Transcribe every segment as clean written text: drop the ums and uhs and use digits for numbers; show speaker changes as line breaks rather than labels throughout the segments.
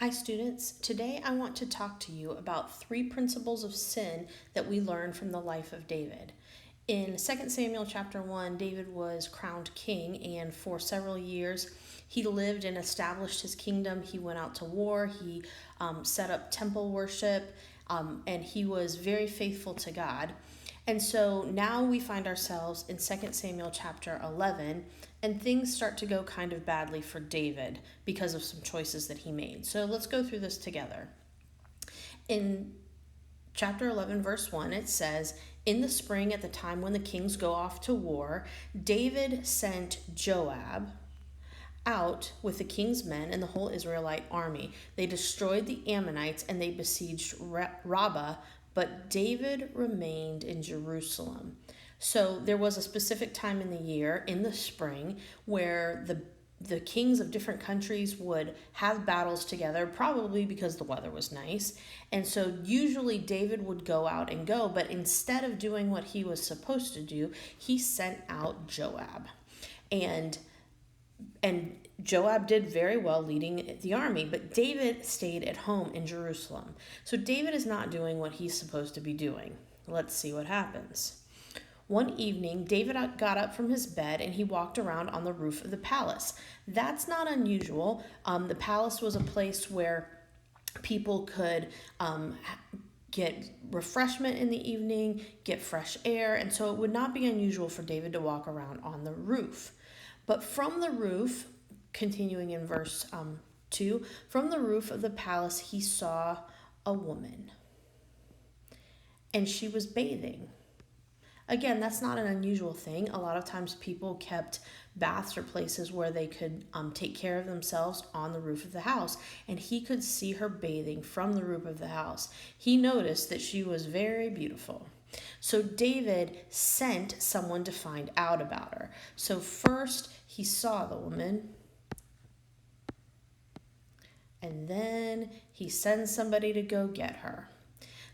Hi students, today I want to talk to you about 3 principles of sin that we learn from the life of David. In 2 Samuel chapter 1, David was crowned king, and for several years he lived and established his kingdom. He went out to war, he set up temple worship, and he was very faithful to God. And so now we find ourselves in 2 Samuel chapter 11, and things start to go kind of badly for David because of some choices that he made. So let's go through this together. In chapter 11, verse 1, it says, "In the spring, at the time when the kings go off to war, David sent Joab out with the king's men and the whole Israelite army. They destroyed the Ammonites and they besieged Rabbah, but David remained in Jerusalem." So there was a specific time in the year, in the spring, where the kings of different countries would have battles together, probably because the weather was nice. And so usually David would go out and go, but instead of doing what he was supposed to do, he sent out Joab. And Joab did very well leading the army, but David stayed at home in Jerusalem. So David is not doing what he's supposed to be doing. Let's see what happens. One evening, David got up from his bed and he walked around on the roof of the palace. That's not unusual. The palace was a place where people could get refreshment in the evening, get fresh air, and so it would not be unusual for David to walk around on the roof. But from the roof, continuing in verse 2, from the roof of the palace he saw a woman, and she was bathing. Again, that's not an unusual thing. A lot of times people kept baths or places where they could take care of themselves on the roof of the house, and he could see her bathing from the roof of the house. He noticed that she was very beautiful. So David sent someone to find out about her. So first he saw the woman, and then he sends somebody to go get her.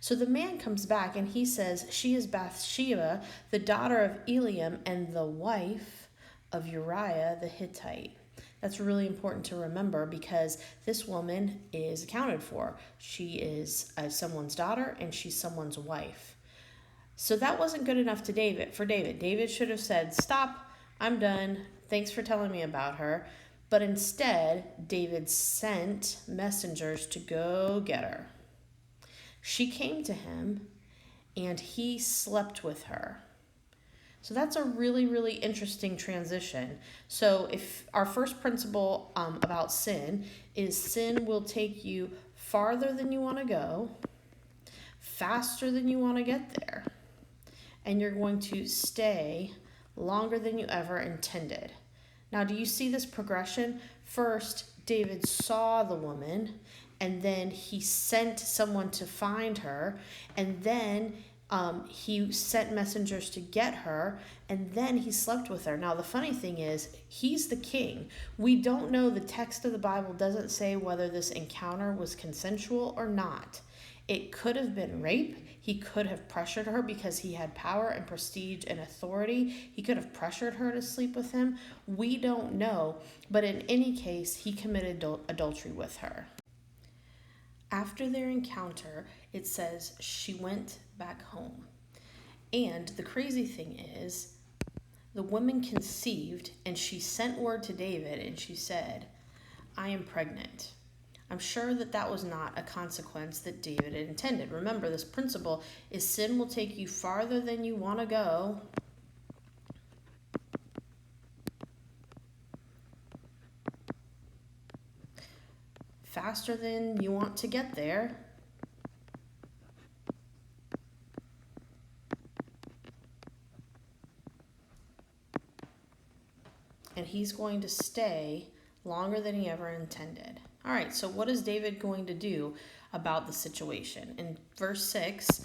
So the man comes back and he says, "She is Bathsheba, the daughter of Eliam and the wife of Uriah the Hittite." That's really important to remember because this woman is accounted for. She is someone's daughter and she's someone's wife. So that wasn't good enough for David. David should have said, "Stop, I'm done. Thanks for telling me about her." But instead, David sent messengers to go get her. She came to him and he slept with her. So that's a really, really interesting transition. So if our first principle about sin is sin will take you farther than you want to go, faster than you want to get there, and you're going to stay longer than you ever intended. Now, do you see this progression? First, David saw the woman, and then he sent someone to find her, and then he sent messengers to get her, and then he slept with her. Now, the funny thing is, he's the king. We don't know, the text of the Bible doesn't say whether this encounter was consensual or not. It could have been rape. He could have pressured her because he had power and prestige and authority. He could have pressured her to sleep with him. We don't know. But in any case, he committed adultery with her. After their encounter, it says she went back home. And the crazy thing is, the woman conceived and she sent word to David and she said, "I am pregnant." I'm sure that was not a consequence that David had intended. Remember, this principle is sin will take you farther than you want to go, faster than you want to get there, and he's going to stay longer than he ever intended. All right, so what is David going to do about the situation? In verse 6,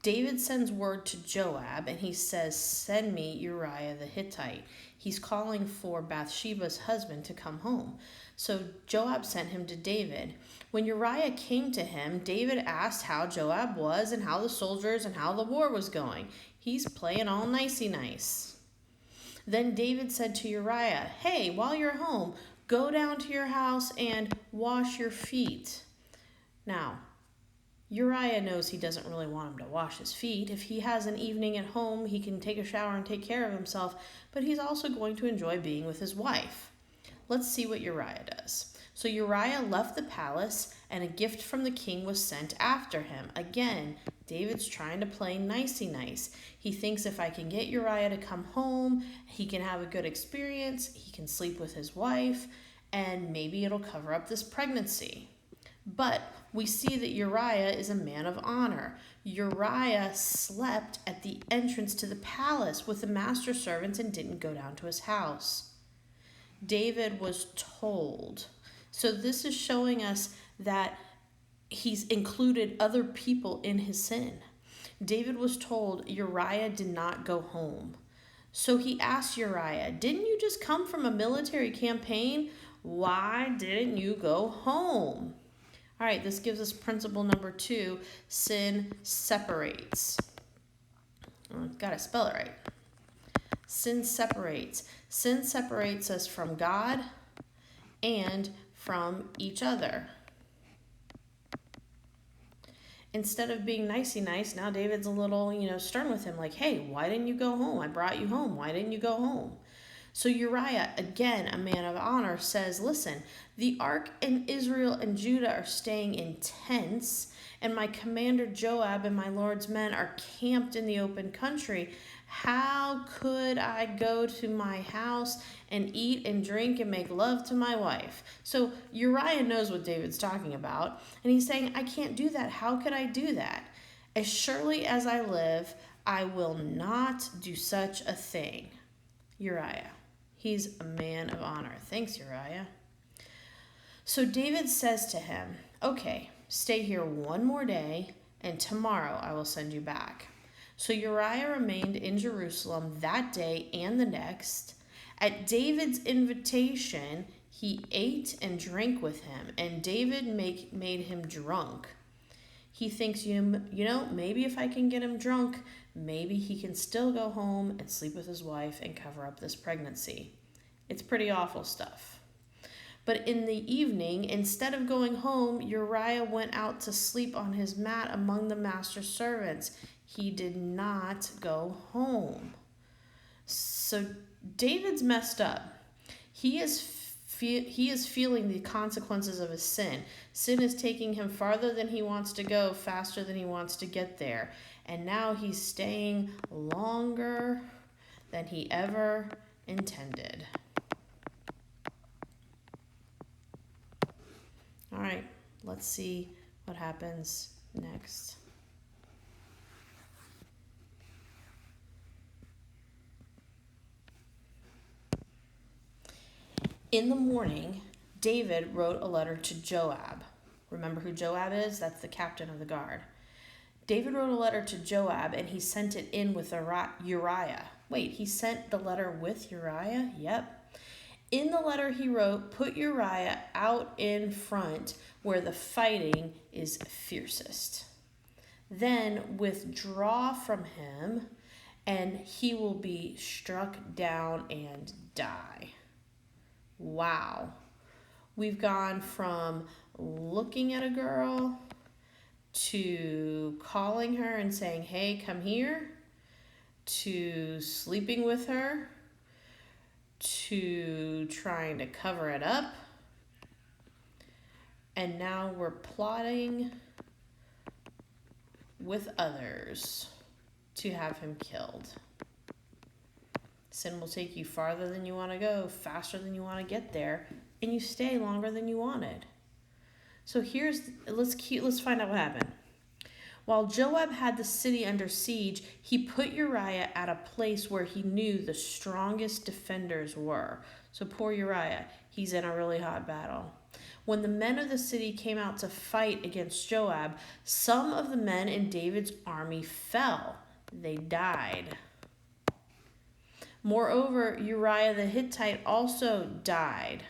David sends word to Joab and he says, "Send me Uriah the Hittite." He's calling for Bathsheba's husband to come home. So Joab sent him to David. When Uriah came to him, David asked how Joab was and how the soldiers and how the war was going. He's playing all nicey nice. Then David said to Uriah, "Hey, while you're home, Go down to your house and wash your feet. Now, Uriah knows he doesn't really want him to wash his feet. If he has an evening at home, he can take a shower and take care of himself, but he's also going to enjoy being with his wife. Let's see what Uriah does. So Uriah left the palace, and a gift from the king was sent after him. Again, David's trying to play nicey nice. He thinks if I can get Uriah to come home, he can have a good experience, he can sleep with his wife, and maybe it'll cover up this pregnancy. But we see that Uriah is a man of honor. Uriah slept at the entrance to the palace with the master servants and didn't go down to his house. David was told. So this is showing us that he's included other people in his sin. David was told Uriah did not go home. So he asked Uriah, didn't you just come from a military campaign? Why didn't you go home? All right, this gives us principle number 2, sin separates. Gotta spell it right. Sin separates. Sin separates us from God and from each other. Instead of being nicey nice, now David's a little, stern with him, like, hey, why didn't you go home? I brought you home. Why didn't you go home? So Uriah, again, a man of honor, says, listen, the ark in Israel and Judah are staying in tents, and my commander Joab and my Lord's men are camped in the open country. How could I go to my house and eat and drink and make love to my wife? So Uriah knows what David's talking about, and he's saying, I can't do that. How could I do that? As surely as I live, I will not do such a thing. Uriah. He's a man of honor. Thanks, Uriah. So David says to him, okay, stay here one more day, and tomorrow I will send you back. So Uriah remained in Jerusalem that day and the next. At David's invitation, he ate and drank with him, and David made him drunk. He thinks, maybe if I can get him drunk, maybe he can still go home and sleep with his wife and cover up this pregnancy. It's pretty awful stuff. But in the evening, instead of going home, Uriah went out to sleep on his mat among the master's servants. He did not go home. So David's messed up. He is feeling the consequences of his sin. Sin is taking him farther than he wants to go, faster than he wants to get there. And now he's staying longer than he ever intended. All right, let's see what happens next. In the morning, David wrote a letter to Joab. Remember who Joab is? That's the captain of the guard. David wrote a letter to Joab, and he sent it in with Uriah. Wait, he sent the letter with Uriah? Yep. In the letter he wrote, put Uriah out in front where the fighting is fiercest. Then withdraw from him, and he will be struck down and die. Wow. We've gone from looking at a girl to calling her and saying, hey, come here, to sleeping with her, to trying to cover it up, and now we're plotting with others to have him killed. Sin will take you farther than you want to go, faster than you want to get there, and you stay longer than you wanted. So let's find out what happened. While Joab had the city under siege, he put Uriah at a place where he knew the strongest defenders were. So poor Uriah, he's in a really hot battle. When the men of the city came out to fight against Joab, some of the men in David's army fell. They died. Moreover, Uriah the Hittite also died.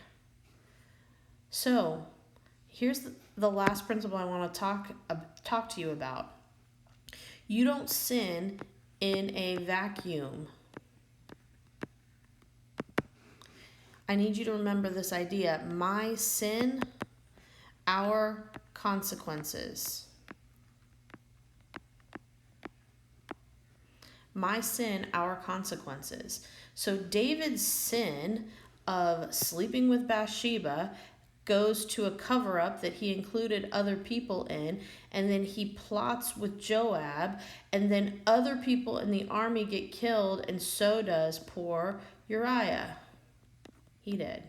So, here's the last principle I want to talk to you about. You don't sin in a vacuum. I need you to remember this idea. My sin, our consequences. My sin, our consequences. So David's sin of sleeping with Bathsheba goes to a cover up that he included other people in, and then he plots with Joab, and then other people in the army get killed, and so does poor Uriah. He did.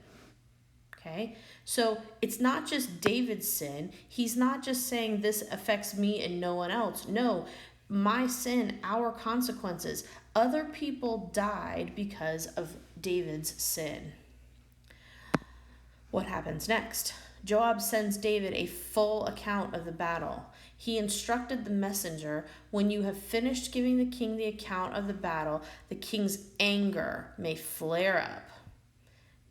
Okay? So it's not just David's sin. He's not just saying this affects me and no one else. No, my sin, our consequences. Other people died because of David's sin. What happens next? Joab sends David a full account of the battle. He instructed the messenger, when you have finished giving the king the account of the battle, the king's anger may flare up.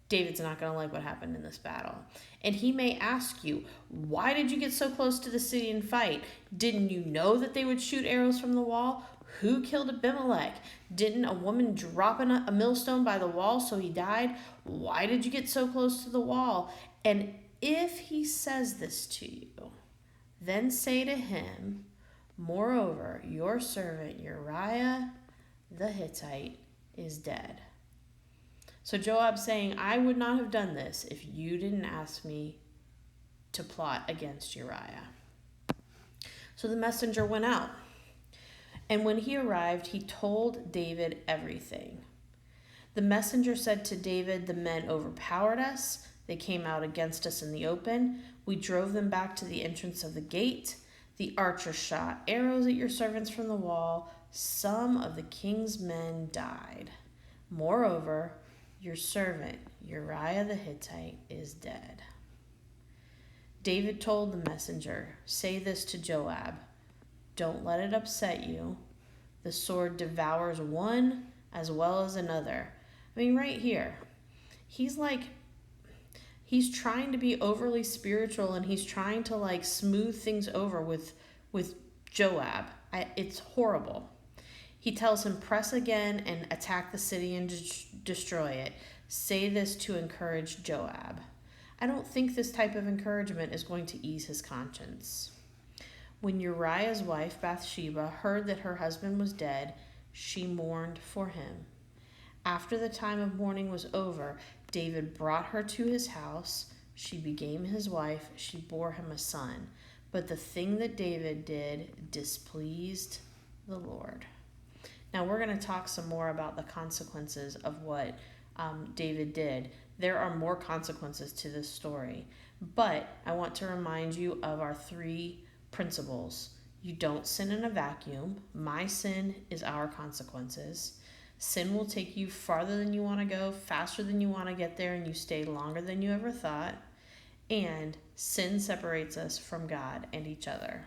David's not going to like what happened in this battle. And he may ask you, why did you get so close to the city and fight? Didn't you know that they would shoot arrows from the wall? Who killed Abimelech? Didn't a woman drop a millstone by the wall so he died? Why did you get so close to the wall? And if he says this to you, then say to him, moreover, your servant Uriah the Hittite is dead. So Joab's saying, I would not have done this if you didn't ask me to plot against Uriah. So the messenger went out. And when he arrived, he told David everything. The messenger said to David, the men overpowered us. They came out against us in the open. We drove them back to the entrance of the gate. The archers shot arrows at your servants from the wall. Some of the king's men died. Moreover, your servant Uriah the Hittite is dead. David told the messenger, say this to Joab. Don't let it upset you. The sword devours one as well as another. I mean, right here, he's trying to be overly spiritual, and he's trying to smooth things over with Joab. It's horrible. He tells him, press again and attack the city and destroy it. Say this to encourage Joab. I don't think this type of encouragement is going to ease his conscience. When Uriah's wife, Bathsheba, heard that her husband was dead, she mourned for him. After the time of mourning was over, David brought her to his house. She became his wife. She bore him a son. But the thing that David did displeased the Lord. Now we're going to talk some more about the consequences of what David did. There are more consequences to this story. But I want to remind you of our 3 principles. You don't sin in a vacuum. My sin is our consequences. Sin will take you farther than you want to go, faster than you want to get there, and you stay longer than you ever thought. And sin separates us from God and each other.